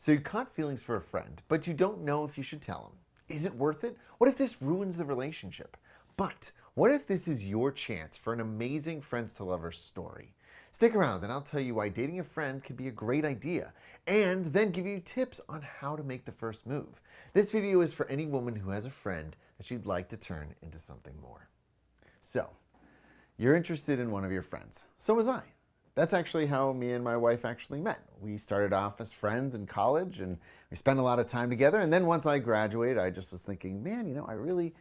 So you caught feelings for a friend, but you don't know if you should tell him. Is it worth it? What if this ruins the relationship? But what if this is your chance for an amazing friends to lovers story? Stick around and I'll tell you why dating a friend can be a great idea and then give you tips on how to make the first move. This video is for any woman who has a friend that she'd like to turn into something more. So, you're interested in one of your friends. So was I. That's actually how me and my wife actually met. We started off as friends in college and we spent a lot of time together. And then once I graduated, I just was thinking, man, I really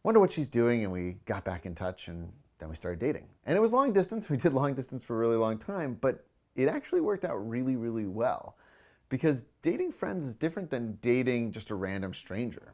wonder what she's doing. And we got back in touch and then we started dating. And it was long distance. We did long distance for a really long time, but it actually worked out really, really well because dating friends is different than dating just a random stranger.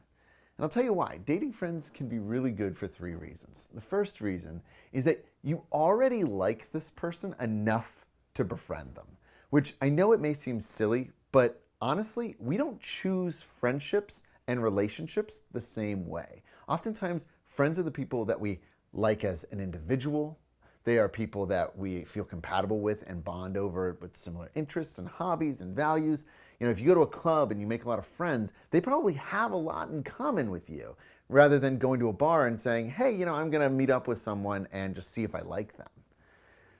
And I'll tell you why. Dating friends can be really good for 3 reasons. The first reason is that you already like this person enough to befriend them, which I know it may seem silly, but honestly, we don't choose friendships and relationships the same way. Oftentimes, friends are the people that we like as an individual. They are people that we feel compatible with and bond over with similar interests and hobbies and values. If you go to a club and you make a lot of friends, they probably have a lot in common with you, rather than going to a bar and saying, hey, I'm going to meet up with someone and just see if I like them.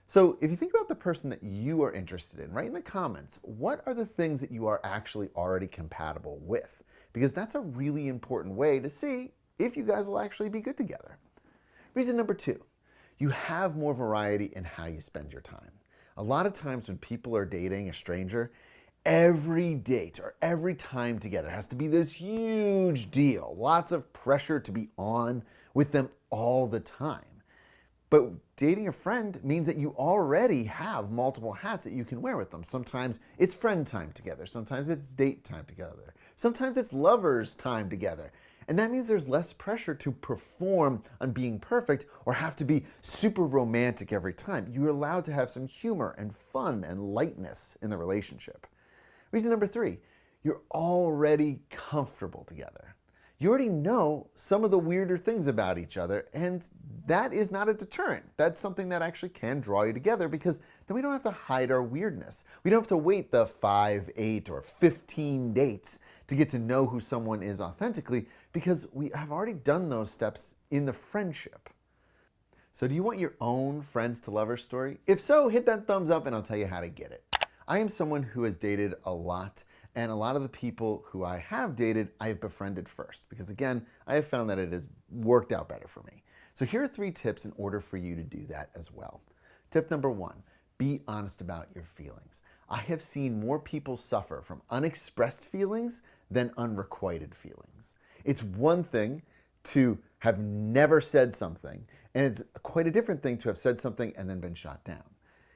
So if you think about the person that you are interested in, write in the comments, what are the things that you are actually already compatible with? Because that's a really important way to see if you guys will actually be good together. Reason number 2. You have more variety in how you spend your time. A lot of times when people are dating a stranger, every date or every time together has to be this huge deal. Lots of pressure to be on with them all the time. But dating a friend means that you already have multiple hats that you can wear with them. Sometimes it's friend time together. Sometimes it's date time together. Sometimes it's lovers time together. And that means there's less pressure to perform on being perfect or have to be super romantic every time. You're allowed to have some humor and fun and lightness in the relationship. Reason number 3, you're already comfortable together. You already know some of the weirder things about each other, and that is not a deterrent. That's something that actually can draw you together because then we don't have to hide our weirdness. We don't have to wait the 5, 8, or 15 dates to get to know who someone is authentically because we have already done those steps in the friendship. So do you want your own friends to lovers story? If so, hit that thumbs up and I'll tell you how to get it. I am someone who has dated a lot, and a lot of the people who I have dated, I have befriended first, because again, I have found that it has worked out better for me. So here are 3 tips in order for you to do that as well. Tip number 1, be honest about your feelings. I have seen more people suffer from unexpressed feelings than unrequited feelings. It's one thing to have never said something, and it's quite a different thing to have said something and then been shot down.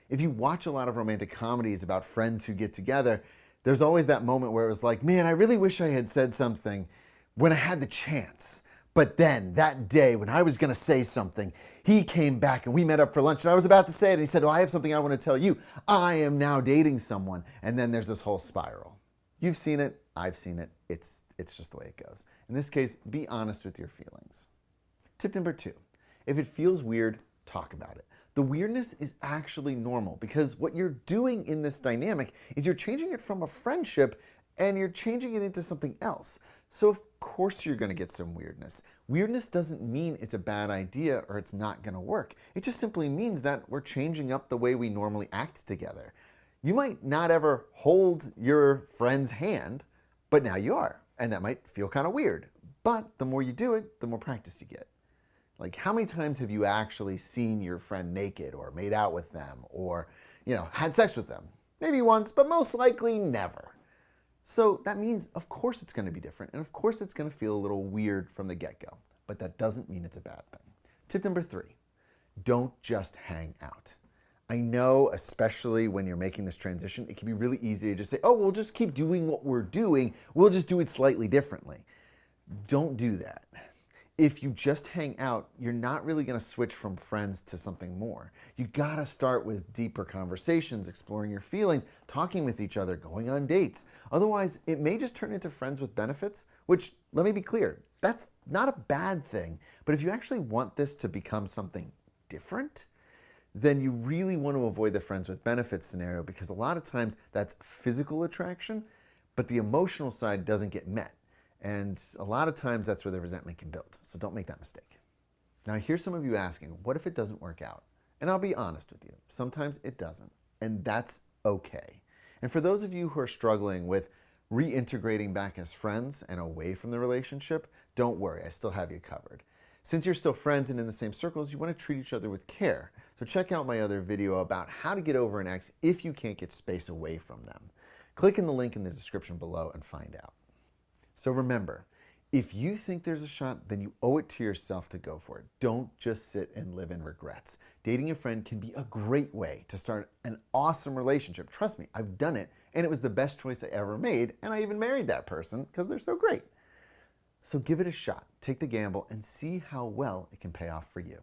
If you watch a lot of romantic comedies about friends who get together, there's always that moment where it was like, man, I really wish I had said something when I had the chance. But then that day when I was going to say something, he came back and we met up for lunch and I was about to say it and he said, oh, I have something I want to tell you. I am now dating someone. And then there's this whole spiral. You've seen it. I've seen it. It's just the way it goes. In this case, be honest with your feelings. Tip number 2, if it feels weird, talk about it. The weirdness is actually normal because what you're doing in this dynamic is you're changing it from a friendship and you're changing it into something else. So of course you're going to get some weirdness. Weirdness doesn't mean it's a bad idea or it's not going to work. It just simply means that we're changing up the way we normally act together. You might not ever hold your friend's hand, but now you are. And that might feel kind of weird. But the more you do it, the more practice you get. Like, how many times have you actually seen your friend naked or made out with them or, had sex with them? Maybe once, but most likely never. So that means, of course, it's going to be different. And of course, it's going to feel a little weird from the get-go. But that doesn't mean it's a bad thing. Tip number 3, don't just hang out. I know, especially when you're making this transition, it can be really easy to just say, oh, we'll just keep doing what we're doing. We'll just do it slightly differently. Don't do that. If you just hang out, you're not really going to switch from friends to something more. You got to start with deeper conversations, exploring your feelings, talking with each other, going on dates. Otherwise, it may just turn into friends with benefits, which, let me be clear, that's not a bad thing. But if you actually want this to become something different, then you really want to avoid the friends with benefits scenario because a lot of times that's physical attraction, but the emotional side doesn't get met. And a lot of times that's where the resentment can build. So don't make that mistake. Now, I hear some of you asking, what if it doesn't work out? And I'll be honest with you, sometimes it doesn't, and that's okay. And for those of you who are struggling with reintegrating back as friends and away from the relationship, don't worry, I still have you covered. Since you're still friends and in the same circles, you want to treat each other with care. So check out my other video about how to get over an ex if you can't get space away from them. Click in the link in the description below and find out. So remember, if you think there's a shot, then you owe it to yourself to go for it. Don't just sit and live in regrets. Dating a friend can be a great way to start an awesome relationship. Trust me, I've done it, and it was the best choice I ever made, and I even married that person because they're so great. So give it a shot, take the gamble, and see how well it can pay off for you.